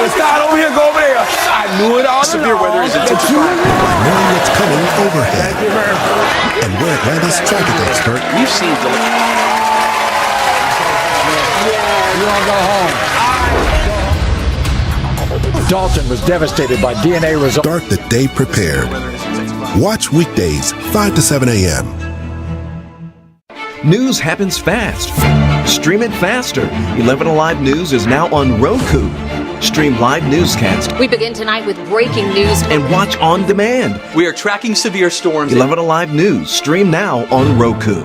It's not over here, go over there. I knew it all. Severe weather is intensifying. By knowing what's coming overhead and where Atlanta's traffic expert. We've seen You all go home. Dalton was devastated by DNA results. Start the day prepared. Watch weekdays 5 to 7 a.m. News happens fast. Stream it faster. 11 Alive News is now on Roku. Stream live newscasts. We begin tonight with breaking news. And watch on demand. We are tracking severe storms. 11 Alive News. Stream now on Roku.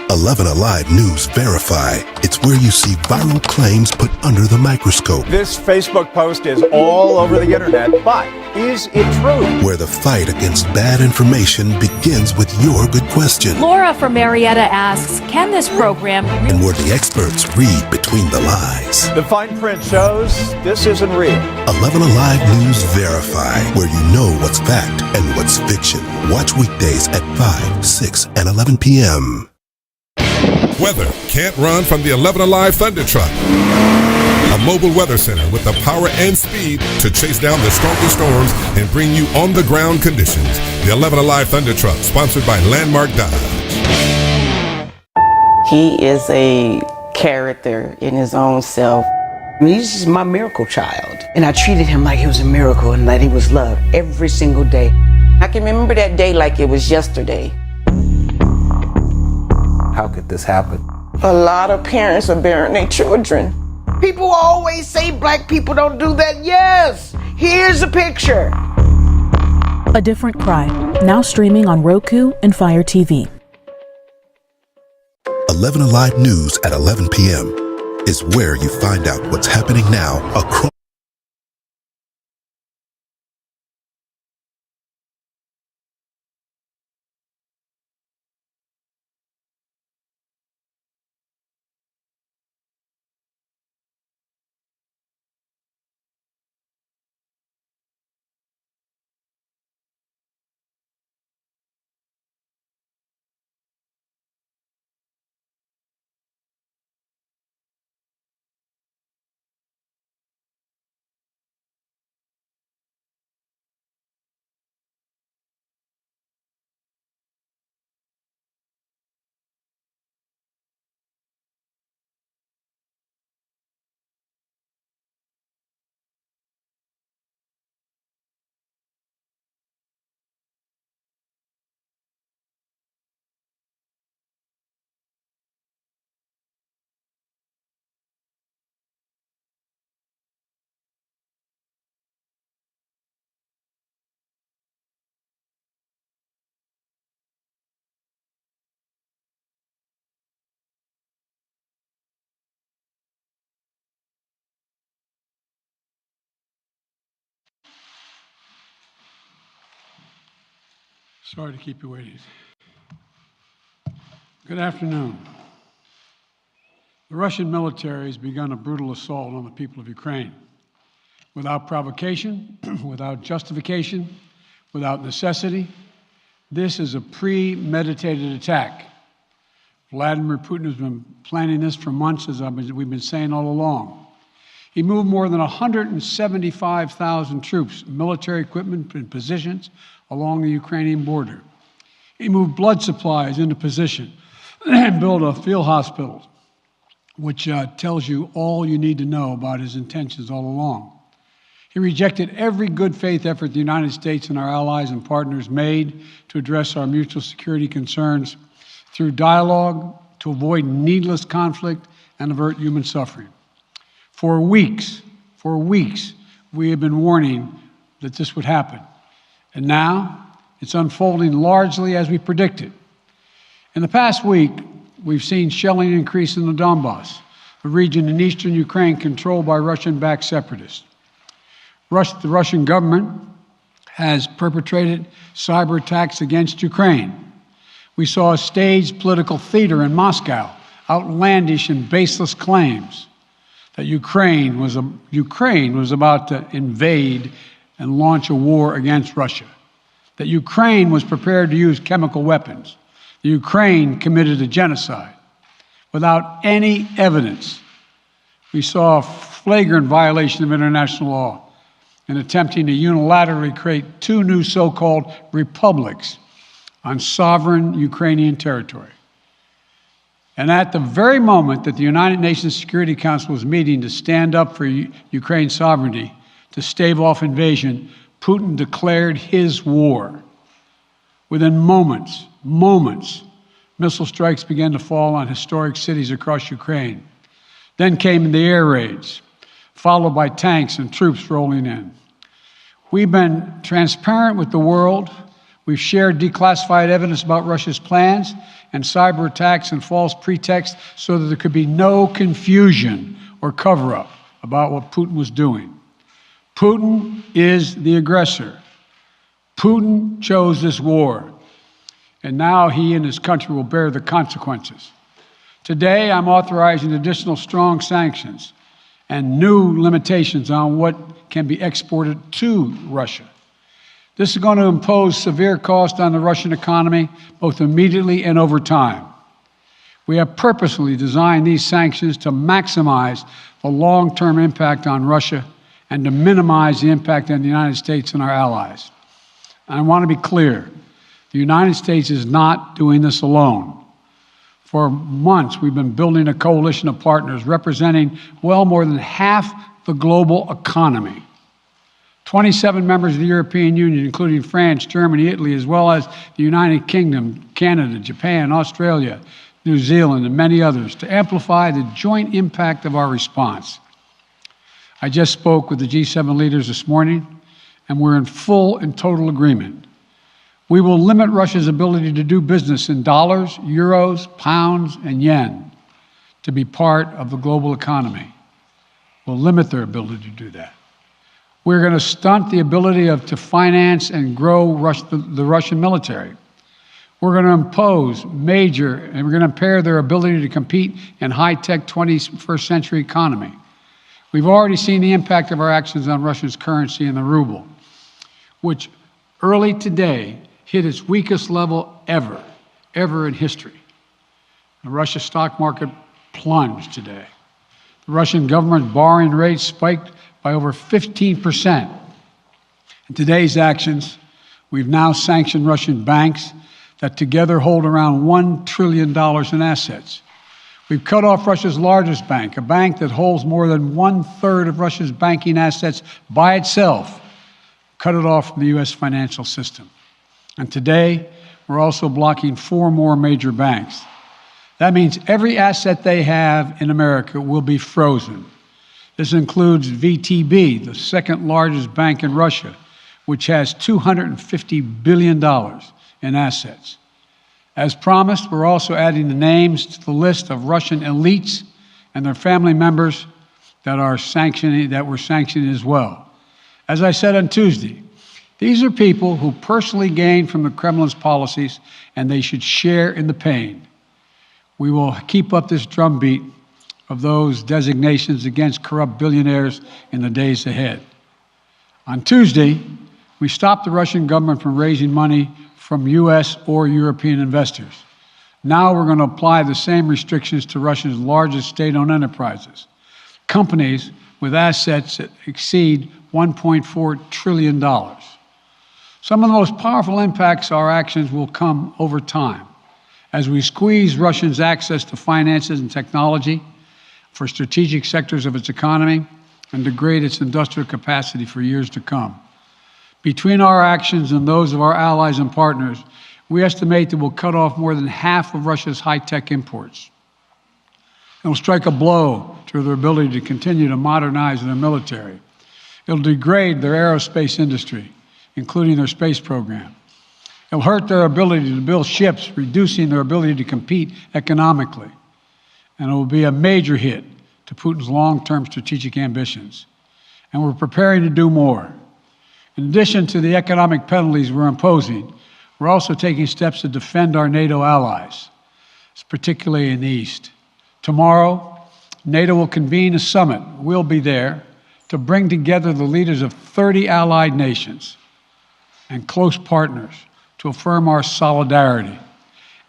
11 Alive News Verify. It's where you see viral claims put under the microscope. This Facebook post is all over the internet, but is it true? Where the fight against bad information begins with your good question. Laura from Marietta asks, can this program... And where the experts read between the lies. The fine print shows this isn't real. 11 Alive News Verify, where you know what's fact and what's fiction. Watch weekdays at 5, 6, and 11 p.m. Weather can't run from the 11 Alive Thunder Truck. A mobile weather center with the power and speed to chase down the strongest storms and bring you on-the-ground conditions. The 11 Alive Thunder Truck, sponsored by Landmark Dodge. He is a character in his own self. He's just my miracle child. And I treated him like he was a miracle and that he was loved every single day. I can remember that day like it was yesterday. How could this happen? A lot of parents are burying their children. People always say black people don't do that. Yes, here's a picture. A Different Cry, now streaming on Roku and Fire TV. 11 Alive News at 11 p.m. is where you find out what's happening now across. Sorry to keep you waiting. Good afternoon. The Russian military has begun a brutal assault on the people of Ukraine. Without provocation, without justification, without necessity, this is a premeditated attack. Vladimir Putin has been planning this for months, as we've been saying all along. He moved more than 175,000 troops, military equipment, and positions along the Ukrainian border. He moved blood supplies into position and built a field hospital, which tells you all you need to know about his intentions all along. He rejected every good faith effort the United States and our allies and partners made to address our mutual security concerns through dialogue to avoid needless conflict and avert human suffering. For weeks, we have been warning that this would happen. And now it's unfolding largely as we predicted. In the past week, we've seen shelling increase in the Donbass, a region in eastern Ukraine controlled by Russian-backed separatists. The Russian government has perpetrated cyber attacks against Ukraine. We saw a staged political theater in Moscow, outlandish and baseless claims that Ukraine was about to invade and launch a war against Russia, that Ukraine was prepared to use chemical weapons, that Ukraine committed a genocide, without any evidence We saw a flagrant violation of international law in attempting to unilaterally create two new so-called republics on sovereign Ukrainian territory. And at the very moment that the United Nations Security Council was meeting to stand up for Ukraine's sovereignty, to stave off invasion, Putin declared his war. Within moments, missile strikes began to fall on historic cities across Ukraine. Then came the air raids, followed by tanks and troops rolling in. We've been transparent with the world. We've shared declassified evidence about Russia's plans and cyber attacks and false pretexts so that there could be no confusion or cover-up about what Putin was doing. Putin is the aggressor. Putin chose this war, and now he and his country will bear the consequences. Today, I'm authorizing additional strong sanctions and new limitations on what can be exported to Russia. This is going to impose severe cost on the Russian economy, both immediately and over time. We have purposely designed these sanctions to maximize the long-term impact on Russia and to minimize the impact on the United States and our allies. And I want to be clear, the United States is not doing this alone. For months, we've been building a coalition of partners representing well more than half the global economy. 27 members of the European Union, including France, Germany, Italy, as well as the United Kingdom, Canada, Japan, Australia, New Zealand, and many others, to amplify the joint impact of our response. I just spoke with the G7 leaders this morning, and we're in full and total agreement. We will limit Russia's ability to do business in dollars, euros, pounds, and yen to be part of the global economy. We'll limit their ability to do that. We're going to stunt the ability to finance and grow the Russian military. We're going to impose major, and we're going to impair their ability to compete in high-tech 21st century economy. We've already seen the impact of our actions on Russia's currency and the ruble, which early today hit its weakest level ever in history. The Russia stock market plunged today. The Russian government borrowing rate spiked by over 15%. In today's actions, we've now sanctioned Russian banks that together hold around $1 trillion in assets. We've cut off Russia's largest bank, a bank that holds more than 1/3 of Russia's banking assets by itself, cut it off from the U.S. financial system. And today, we're also blocking 4 more major banks. That means every asset they have in America will be frozen. This includes VTB, the second largest bank in Russia, which has $250 billion in assets. As promised, we're also adding the names to the list of Russian elites and their family members that we're sanctioning as well. As I said on Tuesday, these are people who personally gain from the Kremlin's policies, and they should share in the pain. We will keep up this drumbeat of those designations against corrupt billionaires in the days ahead. On Tuesday, we stopped the Russian government from raising money from U.S. or European investors. Now we're going to apply the same restrictions to Russia's largest state-owned enterprises, companies with assets that exceed $1.4 trillion. Some of the most powerful impacts of our actions will come over time as we squeeze Russia's access to finances and technology for strategic sectors of its economy and degrade its industrial capacity for years to come. Between our actions and those of our allies and partners, we estimate that we'll cut off more than half of Russia's high-tech imports. It will strike a blow to their ability to continue to modernize their military. It'll degrade their aerospace industry, including their space program. It'll hurt their ability to build ships, reducing their ability to compete economically. And it will be a major hit to Putin's long-term strategic ambitions. And we're preparing to do more. In addition to the economic penalties we're imposing, we're also taking steps to defend our NATO allies, particularly in the East. Tomorrow, NATO will convene a summit. We'll be there to bring together the leaders of 30 allied nations and close partners to affirm our solidarity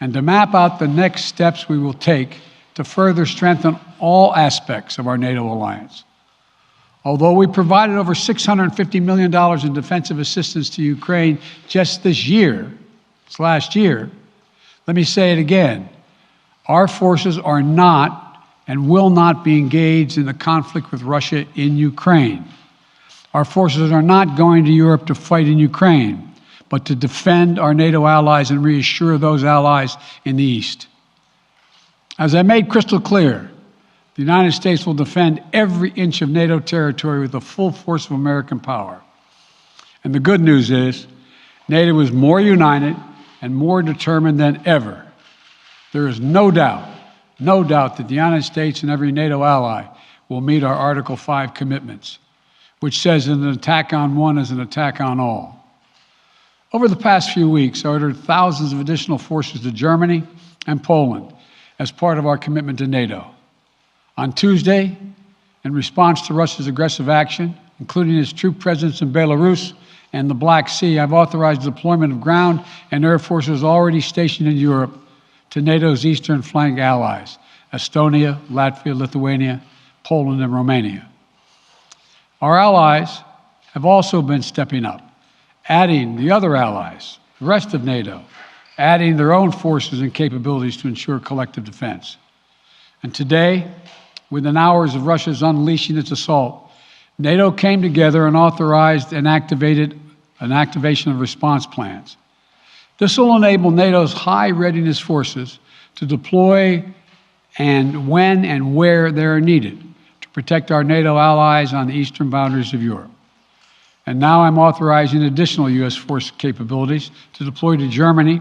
and to map out the next steps we will take to further strengthen all aspects of our NATO alliance. Although we provided over $650 million in defensive assistance to Ukraine just this last year, let me say it again. Our forces are not and will not be engaged in the conflict with Russia in Ukraine. Our forces are not going to Europe to fight in Ukraine, but to defend our NATO allies and reassure those allies in the East. As I made crystal clear, the United States will defend every inch of NATO territory with the full force of American power. And the good news is, NATO is more united and more determined than ever. There is no doubt that the United States and every NATO ally will meet our Article 5 commitments, which says that an attack on one is an attack on all. Over the past few weeks, I ordered thousands of additional forces to Germany and Poland as part of our commitment to NATO. On Tuesday, in response to Russia's aggressive action, including its troop presence in Belarus and the Black Sea, I've authorized the deployment of ground and air forces already stationed in Europe to NATO's eastern flank allies, Estonia, Latvia, Lithuania, Poland, and Romania. Our allies have also been stepping up, adding the other allies, the rest of NATO, adding their own forces and capabilities to ensure collective defense. And today, within hours of Russia's unleashing its assault, NATO came together and authorized and activated an activation of response plans. This will enable NATO's high readiness forces to deploy and when and where they are needed to protect our NATO allies on the eastern boundaries of Europe. And now I'm authorizing additional U.S. force capabilities to deploy to Germany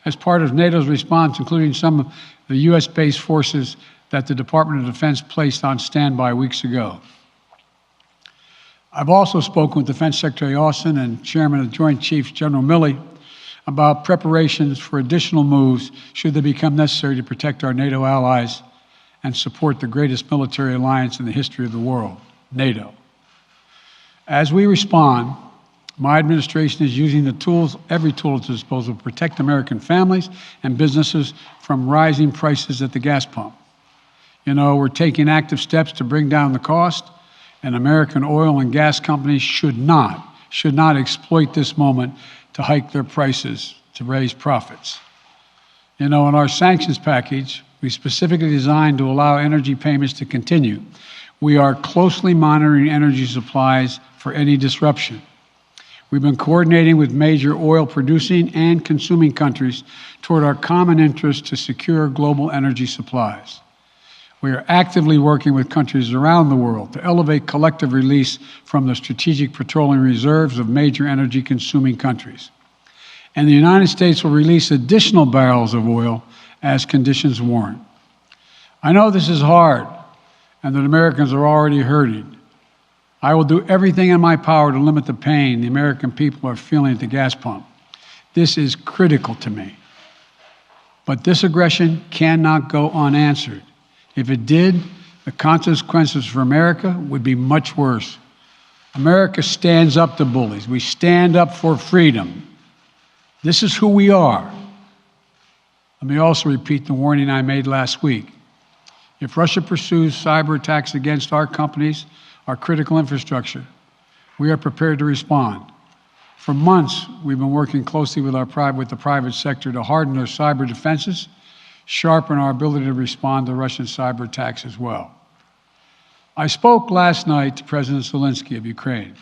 as part of NATO's response, including some of the U.S.-based forces that the Department of Defense placed on standby weeks ago. I've also spoken with Defense Secretary Austin and Chairman of the Joint Chiefs, General Milley, about preparations for additional moves should they become necessary to protect our NATO allies and support the greatest military alliance in the history of the world, NATO. As we respond, my administration is using the tools, every tool at its disposal to protect American families and businesses from rising prices at the gas pump. You know, we're taking active steps to bring down the cost, and American oil and gas companies should not exploit this moment to hike their prices to raise profits. You know, in our sanctions package, we specifically designed to allow energy payments to continue. We are closely monitoring energy supplies for any disruption. We've been coordinating with major oil producing and consuming countries toward our common interest to secure global energy supplies. We are actively working with countries around the world to elevate collective release from the strategic petroleum reserves of major energy consuming countries. And the United States will release additional barrels of oil as conditions warrant. I know this is hard and that Americans are already hurting. I will do everything in my power to limit the pain the American people are feeling at the gas pump. This is critical to me. But this aggression cannot go unanswered. If it did, the consequences for America would be much worse. America stands up to bullies. We stand up for freedom. This is who we are. Let me also repeat the warning I made last week. If Russia pursues cyber attacks against our companies, our critical infrastructure, we are prepared to respond. For months, we've been working closely with the private sector to harden their cyber defenses, sharpen our ability to respond to Russian cyber attacks as well. I spoke last night to President Zelensky of Ukraine,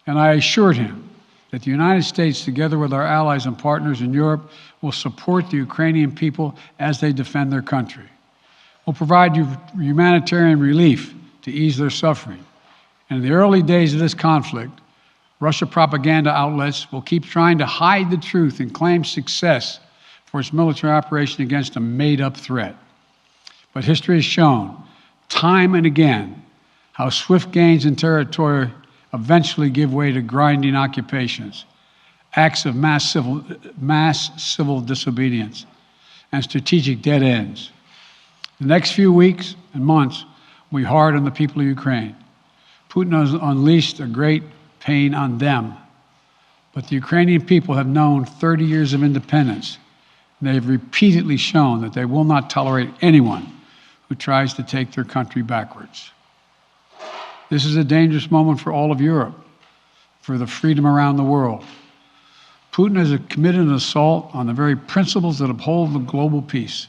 and I assured him that the United States, together with our allies and partners in Europe, will support the Ukrainian people as they defend their country. We'll provide humanitarian relief to ease their suffering. And in the early days of this conflict, Russia propaganda outlets will keep trying to hide the truth and claim success for its military operation against a made-up threat. But history has shown, time and again, how swift gains in territory eventually give way to grinding occupations, acts of mass civil disobedience, and strategic dead ends. The next few weeks and months will be hard on the people of Ukraine. Putin has unleashed a great pain on them, but the Ukrainian people have known 30 years of independence, They've repeatedly shown that they will not tolerate anyone who tries to take their country backwards. This is a dangerous moment for all of Europe, for the freedom around the world. Putin has committed an assault on the very principles that uphold the global peace.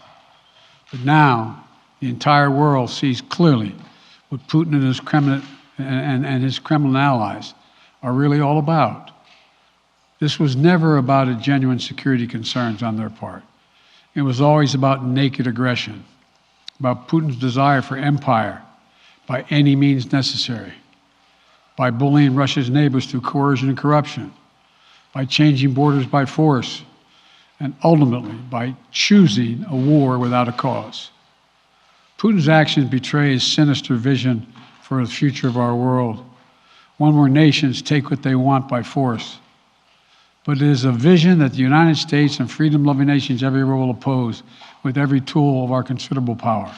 But now, the entire world sees clearly what Putin and his Kremlin allies are really all about. This was never about a genuine security concerns on their part. It was always about naked aggression, about Putin's desire for empire by any means necessary, by bullying Russia's neighbors through coercion and corruption, by changing borders by force, and ultimately by choosing a war without a cause. Putin's actions betray his sinister vision for the future of our world, one where nations take what they want by force. But it is a vision that the United States and freedom-loving nations everywhere will oppose with every tool of our considerable power.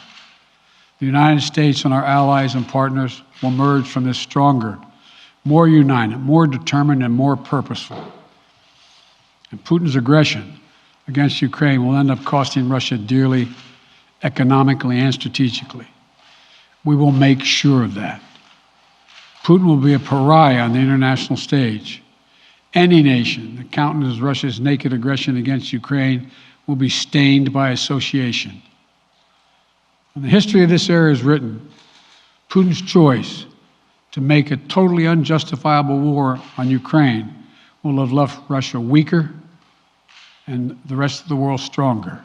The United States and our allies and partners will emerge from this stronger, more united, more determined, and more purposeful. And Putin's aggression against Ukraine will end up costing Russia dearly, economically and strategically. We will make sure of that. Putin will be a pariah on the international stage. Any nation that countenances Russia's naked aggression against Ukraine will be stained by association. When the history of this era is written, Putin's choice to make a totally unjustifiable war on Ukraine will have left Russia weaker and the rest of the world stronger.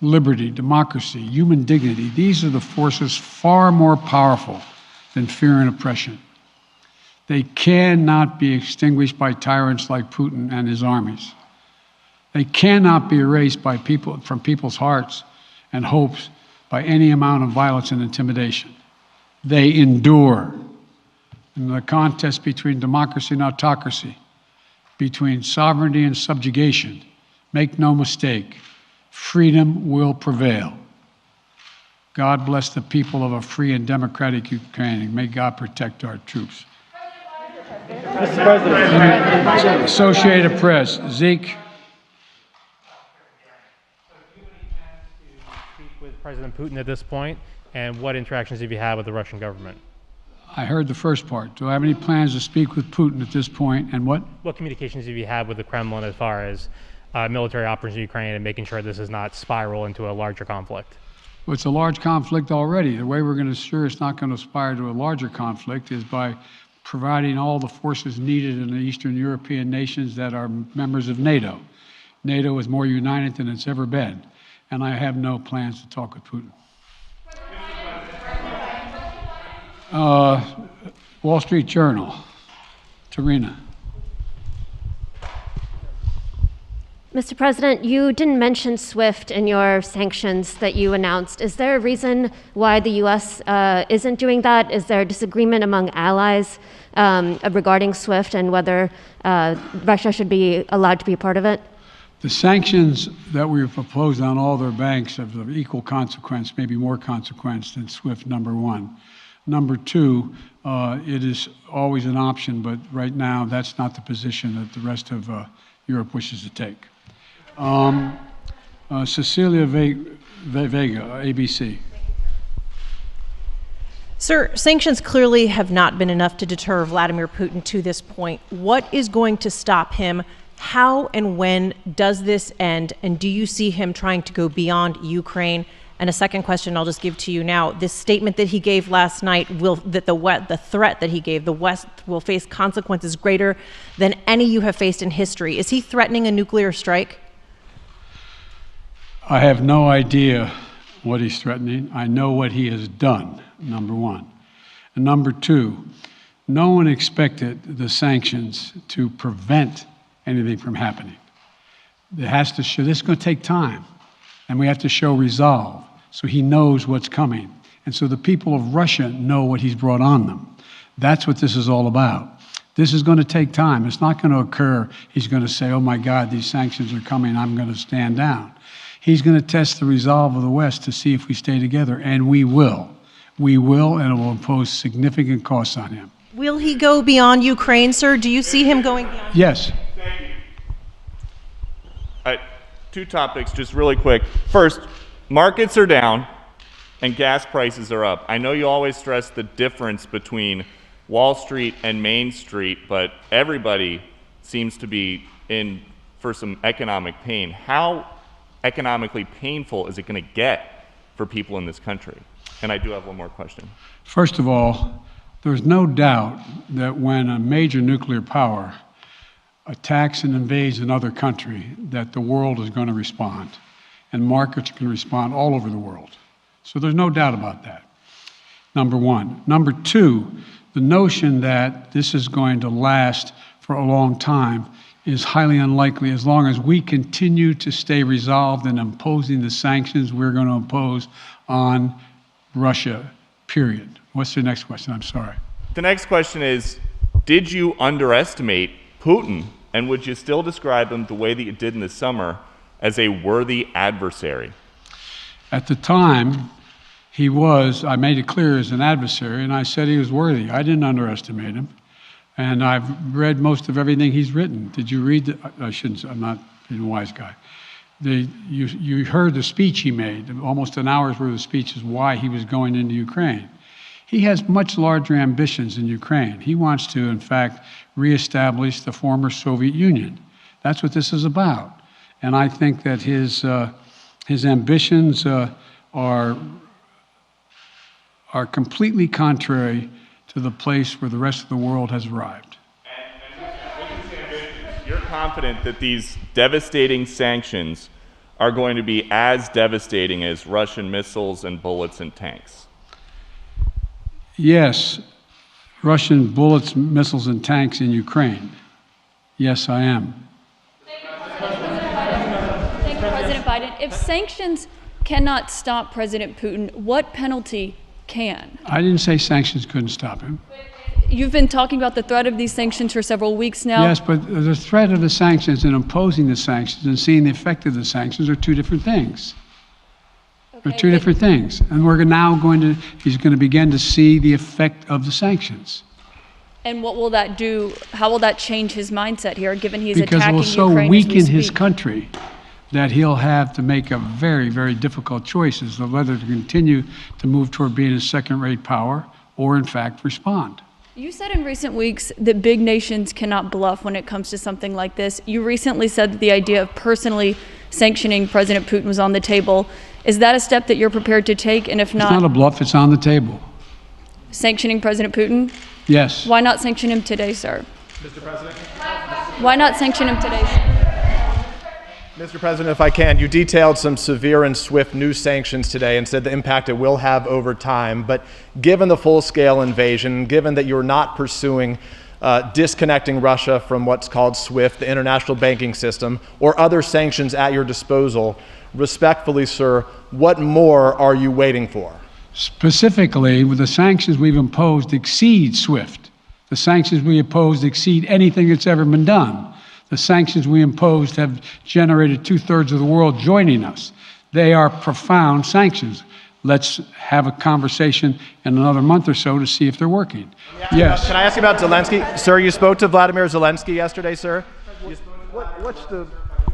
Liberty, democracy, human dignity, these are the forces far more powerful than fear and oppression. They cannot be extinguished by tyrants like Putin and his armies. They cannot be erased by from people's hearts and hopes by any amount of violence and intimidation. They endure. In the contest between democracy and autocracy, between sovereignty and subjugation, make no mistake, freedom will prevail. God bless the people of a free and democratic Ukraine, and may God protect our troops. Mr. President. Associated Press, Zeke. Speak with President Putin at this point, and what interactions have you had with the Russian government? I heard the first part. Do I have any plans to speak with Putin at this point, and what? What communications have you had with the Kremlin as far as military operations in Ukraine and making sure this does not spiral into a larger conflict? Well, it's a large conflict already. The way we're going to ensure it's not going to aspire to a larger conflict is by providing all the forces needed in the Eastern European nations that are members of NATO. NATO is more united than it's ever been, and I have no plans to talk with Putin. Wall Street Journal, Tarina. Mr. President, you didn't mention SWIFT in your sanctions that you announced. Is there a reason why the U.S. Isn't doing that? Is there a disagreement among allies regarding SWIFT and whether Russia should be allowed to be a part of it? The sanctions that we've proposed on all their banks have of equal consequence, maybe more consequence than SWIFT, number one. Number two, it is always an option, but right now that's not the position that the rest of Europe wishes to take. Cecilia Vega, ABC. Sir, sanctions clearly have not been enough to deter Vladimir Putin to this point. What is going to stop him? How and when does this end? And do you see him trying to go beyond Ukraine? And a second question I'll just give to you now. This statement that he gave last night, the threat that he gave, the West will face consequences greater than any you have faced in history. Is he threatening a nuclear strike? I have no idea what he's threatening. I know what he has done, number one. And number two, no one expected the sanctions to prevent anything from happening. It has to show, this is going to take time, and we have to show resolve. So he knows what's coming. And so the people of Russia know what he's brought on them. That's what this is all about. This is going to take time. It's not going to occur. He's going to say, oh my God, these sanctions are coming, I'm going to stand down. He's going to test the resolve of the West to see if we stay together, and we will. We will, and it will impose significant costs on him. Will he go beyond Ukraine, sir? Do you see him going beyond? Yes. two topics, just really quick. First, markets are down and gas prices are up. I know you always stress the difference between Wall Street and Main Street, but everybody seems to be in for some economic pain. How economically painful is it going to get for people in this country? And I do have one more question. First of all, there's no doubt that when a major nuclear power attacks and invades another country, that the world is going to respond, and markets can respond all over the world. So there's no doubt about that, number one. Number two, the notion that this is going to last for a long time is highly unlikely as long as we continue to stay resolved in imposing the sanctions we're going to impose on Russia, period. What's the next question? I'm sorry. The next question is, did you underestimate Putin, and would you still describe him the way that you did in the summer as a worthy adversary? At the time, he was, I made it clear, as an adversary, and I said he was worthy. I didn't underestimate him. And I've read most of everything he's written. Did you read I shouldn't, I'm not being a wise guy. You heard the speech he made, almost an hour's worth of speeches, why he was going into Ukraine. He has much larger ambitions in Ukraine. He wants to, in fact, reestablish the former Soviet Union. That's what this is about. And I think that his ambitions are completely contrary to the place where the rest of the world has arrived. You're confident that these devastating sanctions are going to be as devastating as Russian missiles and bullets and tanks? Yes, Russian bullets, missiles, and tanks in Ukraine. Yes, I am. Thank you, President Biden. If sanctions cannot stop President Putin, what penalty can? I didn't say sanctions couldn't stop him. You've been talking about the threat of these sanctions for several weeks now. Yes, but the threat of the sanctions and imposing the sanctions and seeing the effect of the sanctions are two different things. They're two different things. And he's going to begin to see the effect of the sanctions. And what will that do? How will that change his mindset here, given he's because attacking it will so Ukraine weaken as we his speak? country that he'll have to make a very, very difficult choices of whether to continue to move toward being a second-rate power or, in fact, respond. You said in recent weeks that big nations cannot bluff when it comes to something like this. You recently said that the idea of personally sanctioning President Putin was on the table. Is that a step that you're prepared to take? And if not, it's not a bluff, it's on the table. Sanctioning President Putin? Yes. Why not sanction him today, sir? Mr. President? Why not sanction him today, sir? Mr. President, if I can, you detailed some severe and swift new sanctions today and said the impact it will have over time. But given the full-scale invasion, given that you're not pursuing disconnecting Russia from what's called SWIFT, the international banking system, or other sanctions at your disposal, respectfully, sir, what more are you waiting for? Specifically, with the sanctions we've imposed exceed SWIFT. The sanctions we imposed exceed anything that's ever been done. The sanctions we imposed have generated 2/3 of the world joining us. They are profound sanctions. Let's have a conversation in another month or so to see if they're working. Yes. Can I ask you about Zelensky? Sir, you spoke to Vladimir Zelensky yesterday, sir?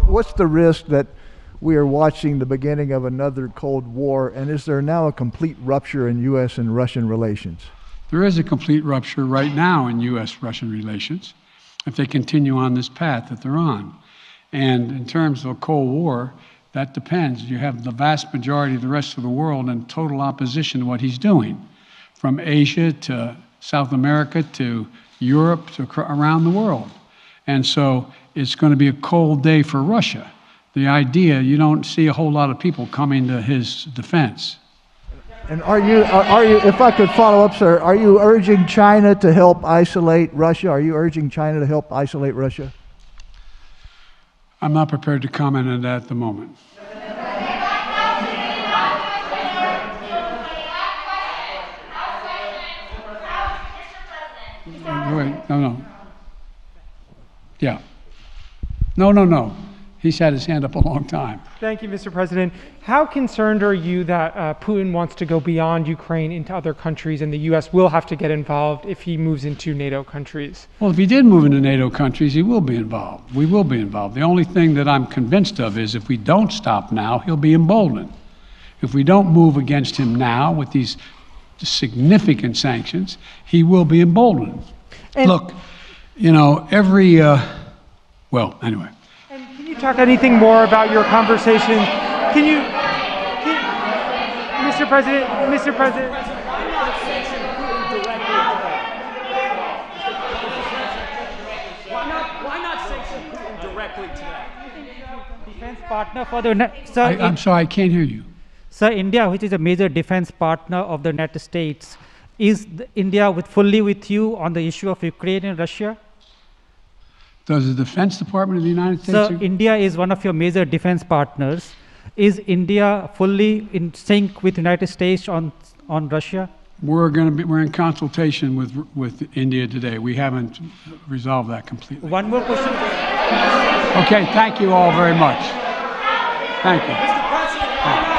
What's the risk that we are watching the beginning of another Cold War, and is there now a complete rupture in U.S. and Russian relations? There is a complete rupture right now in U.S.-Russian relations if they continue on this path that they're on. And in terms of a Cold War, that depends. You have the vast majority of the rest of the world in total opposition to what he's doing, from Asia to South America to Europe to around the world. And so it's going to be a cold day for Russia. The idea, you don't see a whole lot of people coming to his defense. And are you, if I could follow up, sir, are you urging China to help isolate Russia? Are you urging China to help isolate Russia? I'm not prepared to comment on that at the moment. Wait, no. Yeah. No. He's had his hand up a long time. Thank you, Mr. President. How concerned are you that Putin wants to go beyond Ukraine into other countries, and the U.S. will have to get involved if he moves into NATO countries? Well, if he did move into NATO countries, he will be involved. We will be involved. The only thing that I'm convinced of is if we don't stop now, he'll be emboldened. If we don't move against him now with these significant sanctions, he will be emboldened. And look, you know, well, anyway. And can you talk anything more about your conversation? Mr. President, Why not sanction Putin directly today? Defense partner for the I'm sorry, I can't hear you. Sir, India, which is a major defense partner of the United States, is India fully with you on the issue of Ukraine and Russia? Does the Defense Department of the United States? Sir, India is one of your major defense partners. Is India fully in sync with the United States on Russia? We're in consultation with India today. We haven't resolved that completely. One more question. Okay, thank you all very much. Thank you. Mr. President,